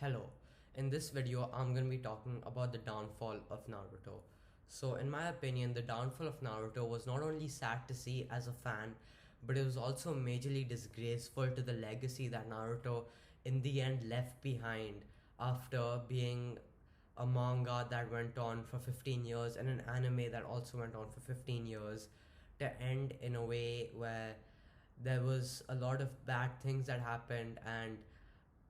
Hello, in this video I'm going to be talking about the downfall of Naruto. So in my opinion, the downfall of Naruto was not only sad to see as a fan, but it was also majorly disgraceful to the legacy that Naruto in the end left behind after being a manga that went on for 15 years and an anime that also went on for 15 years to end in a way where there was a lot of bad things that happened and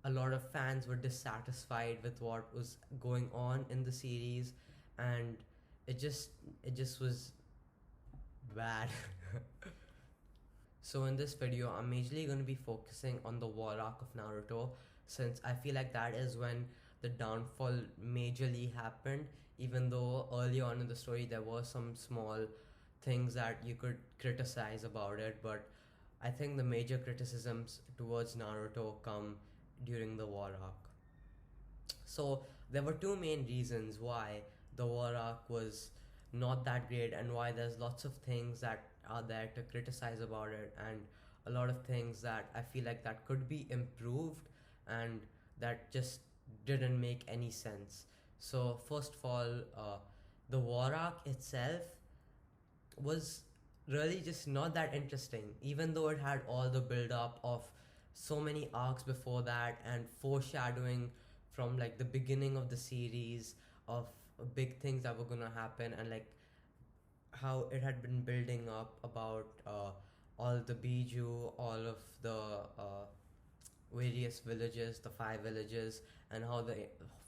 a lot of fans were dissatisfied with what was going on in the series, and it just it just was bad. So in this video I'm majorly going to be focusing on the war arc of Naruto, since I feel like that is when the downfall majorly happened, even though early on in the story there were some small things that you could criticize about it, but I think the major criticisms towards Naruto come during the war arc. So there were two main reasons why the war arc was not that great, and why there's lots of things that are there to criticize about it, and a lot of things that I feel like that could be improved and that just didn't make any sense. So first of all, the war arc itself was really just not that interesting, even though it had all the build up of so many arcs before that and foreshadowing from like the beginning of the series of big things that were gonna happen, and like how it had been building up about all the Biju, all of the various villages, the five villages, and how the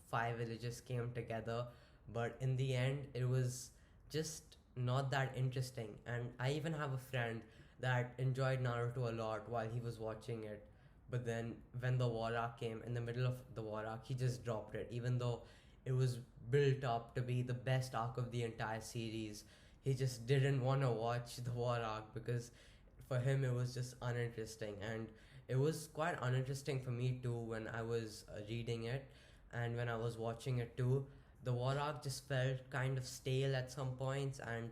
five villages came together. But in the end, it was just not that interesting. And I even have a friend that enjoyed Naruto a lot while he was watching it. But then when the war arc came, in the middle of the war arc, he just dropped it, even though it was built up to be the best arc of the entire series. He just didn't want to watch the war arc because for him it was just uninteresting, and it was quite uninteresting for me too when I was reading it, and when I was watching it too. The war arc just felt kind of stale at some points, and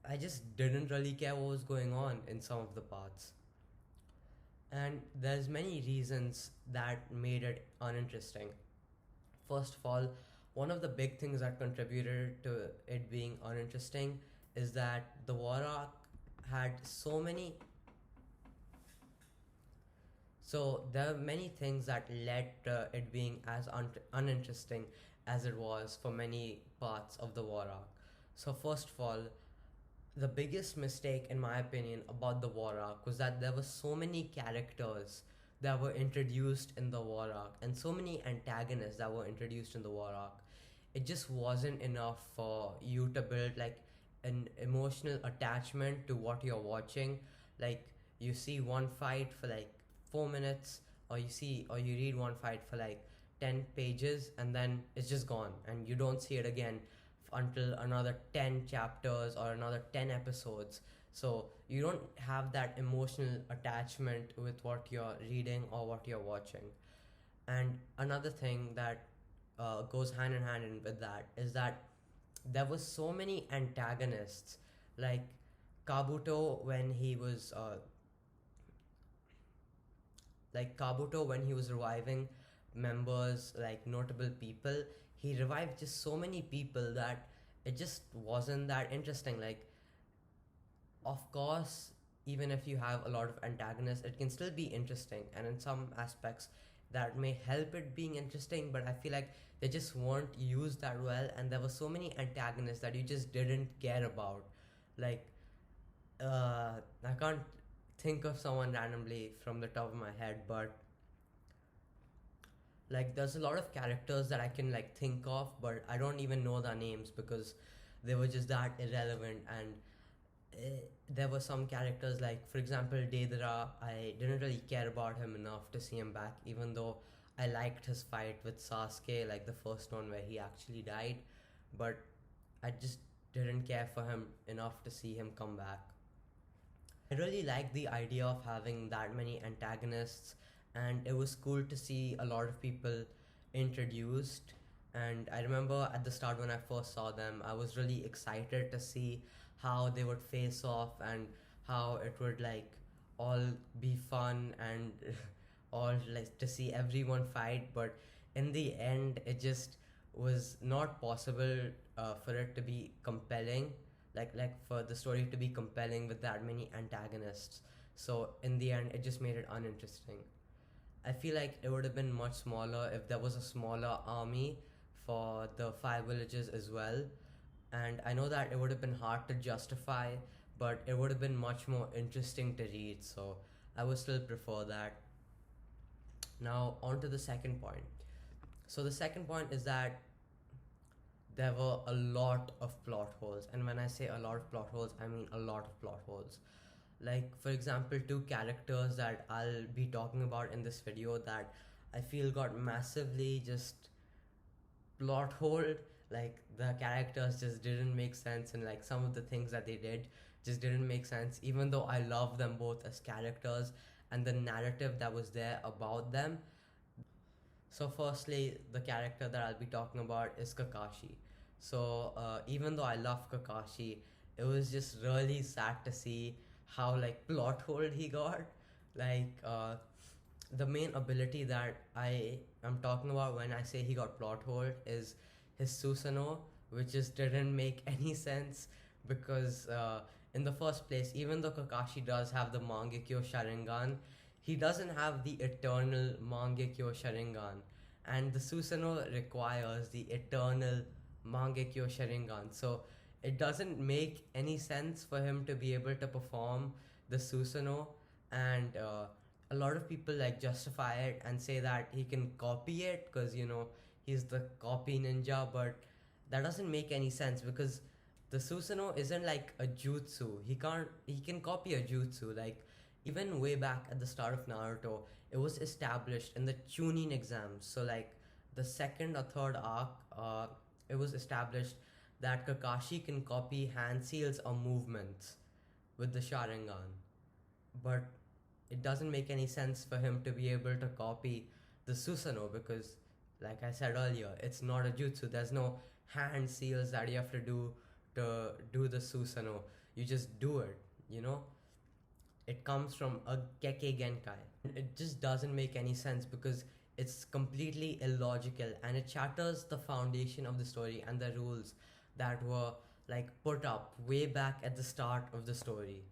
I just didn't really care what was going on in some of the parts. And there's many reasons that made it uninteresting. First of all, one of the big things that contributed to it being uninteresting is that the war arc had so there are many things that led to it being as uninteresting as it was for many parts of the war arc. So first of all, the biggest mistake in my opinion about the war arc was that there were so many characters that were introduced in the war arc and so many antagonists that were introduced in the war arc. It just wasn't enough for you to build like an emotional attachment to what you're watching. Like, you see one fight for like 4 minutes, or you read one fight for like 10 pages, and then it's just gone and you don't see it again until another 10 chapters or another 10 episodes. So you don't have that emotional attachment with what you're reading or what you're watching. And another thing that goes hand in hand with that is that there was so many antagonists, like Kabuto when he was reviving members, like notable people. He revived just so many people that it just wasn't that interesting. Like, of course, even if you have a lot of antagonists, it can still be interesting, and in some aspects that may help it being interesting, but I feel like they just weren't used that well, and there were so many antagonists that you just didn't care about. Like, I can't think of someone randomly from the top of my head, but like there's a lot of characters that I can like think of, but I don't even know their names because they were just that irrelevant. And there were some characters, like for example Deidara. I didn't really care about him enough to see him back, even though I liked his fight with Sasuke, like the first one where he actually died, but I just didn't care for him enough to see him come back. I really like the idea of having that many antagonists, and it was cool to see a lot of people introduced. And I remember at the start when I first saw them, I was really excited to see how they would face off and how it would like all be fun and all like to see everyone fight. But in the end, it just was not possible for it to be compelling, like for the story to be compelling with that many antagonists. So in the end, it just made it uninteresting. I feel like it would have been much smaller if there was a smaller army for the five villages as well. And I know that it would have been hard to justify, but it would have been much more interesting to read. So I would still prefer that. Now, on to the second point. So, the second point is that there were a lot of plot holes. And when I say a lot of plot holes, I mean a lot of plot holes. Like, for example, two characters that I'll be talking about in this video that I feel got massively just plot hold. Like, the characters just didn't make sense, and like some of the things that they did just didn't make sense, even though I love them both as characters and the narrative that was there about them. So, firstly, the character that I'll be talking about is Kakashi. So, even though I love Kakashi, it was just really sad to see how like plot hold he got. Like, the main ability that I am talking about when I say he got plot hold is his Susanoo, which just didn't make any sense because in the first place, even though Kakashi does have the Mangekyo Sharingan, he doesn't have the eternal Mangekyo Sharingan, and the Susanoo requires the eternal Mangekyo Sharingan. So it doesn't make any sense for him to be able to perform the Susanoo, and a lot of people like justify it and say that he can copy it because he's the copy ninja, but that doesn't make any sense because the Susanoo isn't like a jutsu. He can copy a jutsu. Like, even way back at the start of Naruto, it was established in the Chunin exams. So like the second or third arc, it was established that Kakashi can copy hand seals or movements with the Sharingan, but it doesn't make any sense for him to be able to copy the Susanoo because, like I said earlier, it's not a jutsu. There's no hand seals that you have to do the Susanoo. You just do it, you know? It comes from a Kekkei Genkai. It just doesn't make any sense because it's completely illogical and it shatters the foundation of the story and the rules that were like put up way back at the start of the story.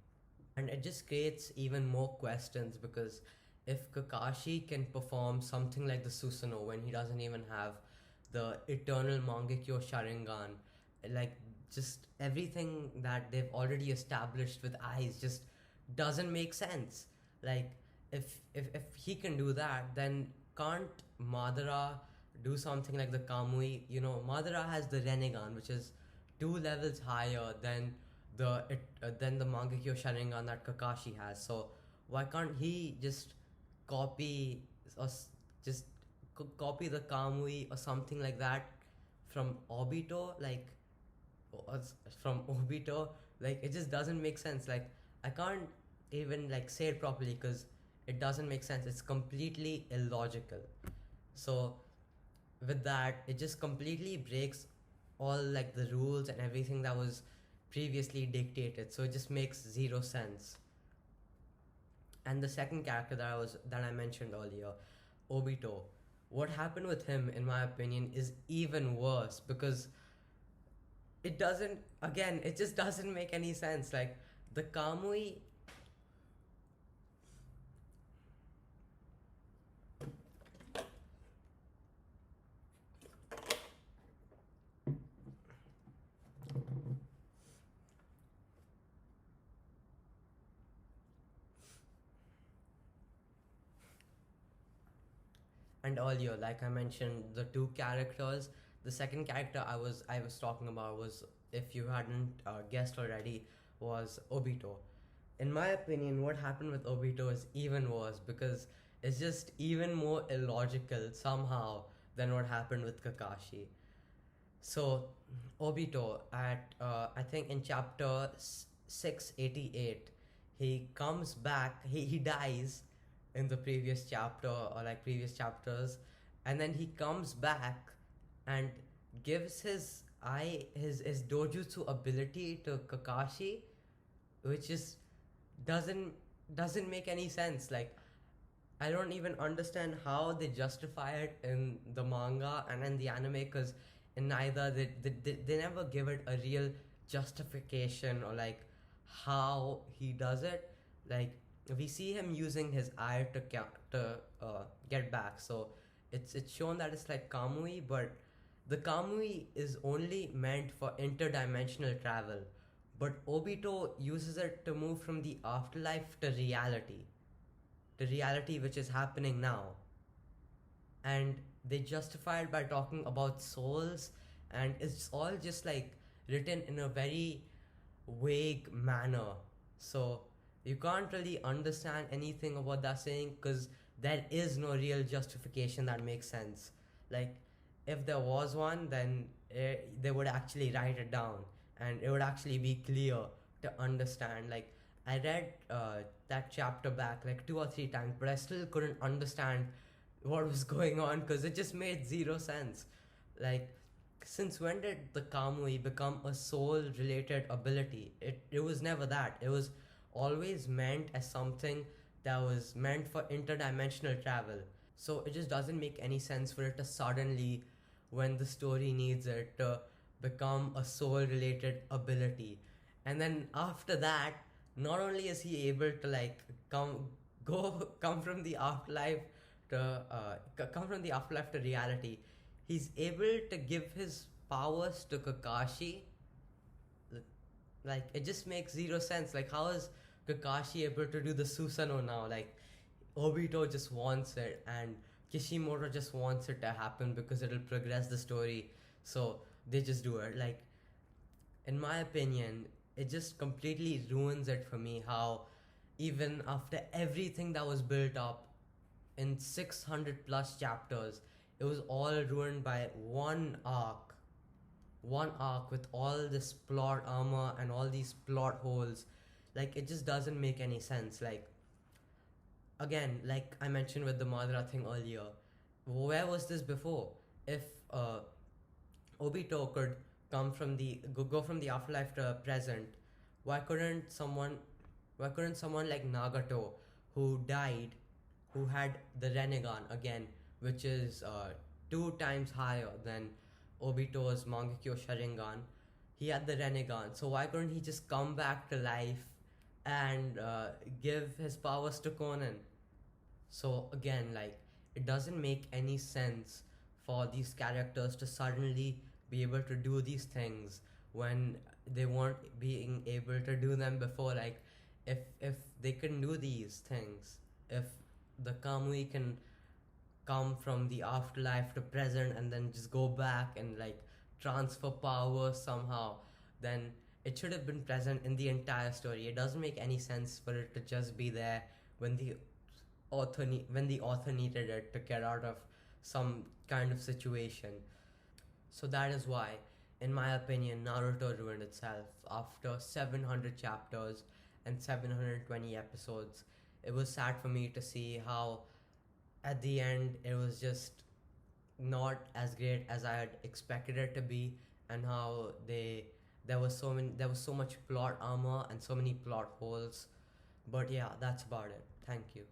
And it just creates even more questions because if Kakashi can perform something like the Susanoo when he doesn't even have the eternal Mangekyo Sharingan, like just everything that they've already established with eyes just doesn't make sense. Like, if he can do that, then can't Madara do something like the Kamui? Madara has the Renegan, which is two levels higher than the Mangekyo Sharingan that Kakashi has. So why can't he just copy or just copy the Kamui or something like that from Obito? Like, from Obito, like it just doesn't make sense. Like, I can't even like say it properly because it doesn't make sense. It's completely illogical. So with that, it just completely breaks all like the rules and everything that was previously dictated. So it just makes zero sense. And the second character that I mentioned earlier, Obito. What happened with him, in my opinion, is even worse because it just doesn't make any sense. Like, the Kamui. And earlier, like I mentioned, the two characters. The second character I was talking about was, if you hadn't guessed already, was Obito. In my opinion, what happened with Obito is even worse because it's just even more illogical somehow than what happened with Kakashi. So, Obito, at I think in chapter 688, he comes back. He dies in the previous chapter or like previous chapters, and then he comes back and gives his dojutsu ability to Kakashi, which is doesn't doesn't make any sense. Like, I don't even understand how they justify it in the manga and in the anime, because in neither they never give it a real justification or like how he does it. Like we see him using his eye to get back, so it's shown that it's like Kamui, but the Kamui is only meant for interdimensional travel, but Obito uses it to move from the afterlife to reality, the reality which is happening now. And they justify it by talking about souls, and it's all just like written in a very vague manner. So you can't really understand anything about that saying, because there is no real justification that makes sense. Like if there was one, then they would actually write it down and it would actually be clear to understand. Like I read that chapter back like 2 or 3 times, but I still couldn't understand what was going on because it just made zero sense. Like, since when did the Kamui become a soul related ability? It was never that. It was always meant as something that was meant for interdimensional travel. So it just doesn't make any sense for it to suddenly, when the story needs it, to become a soul related ability. And then after that, not only is he able to like come from the afterlife to come from the afterlife to reality, he's able to give his powers to Kakashi. Like it just makes zero sense. Like how is Kakashi able to do the Susanoo now? Like Obito just wants it, and Kishimoto just wants it to happen because it'll progress the story. So they just do it. Like in my opinion, it just completely ruins it for me. How even after everything that was built up in 600 plus chapters, it was all ruined by one arc with all this plot armor and all these plot holes. Like it just doesn't make any sense. Like again, like I mentioned with the Madara thing earlier, where was this before? If uh, Obito could go from the afterlife to present, why couldn't someone why couldn't someone like Nagato, who died, who had the Renegan again, which is 2 times higher than Obito's Mangekyo Sharingan, he had the Renegan. So why couldn't he just come back to life and give his powers to Conan? So again, like it doesn't make any sense for these characters to suddenly be able to do these things when they weren't being able to do them before. Like if they can do these things, if the Kamui can come from the afterlife to present and then just go back and like transfer power somehow, then it should have been present in the entire story. It doesn't make any sense for it to just be there when when the author needed it to get out of some kind of situation. So that is why, in my opinion, Naruto ruined itself after 700 chapters and 720 episodes. It was sad for me to see how, at the end, it was just not as great as I had expected it to be, and how there was so much plot armor and so many plot holes. But yeah, that's about it. Thank you.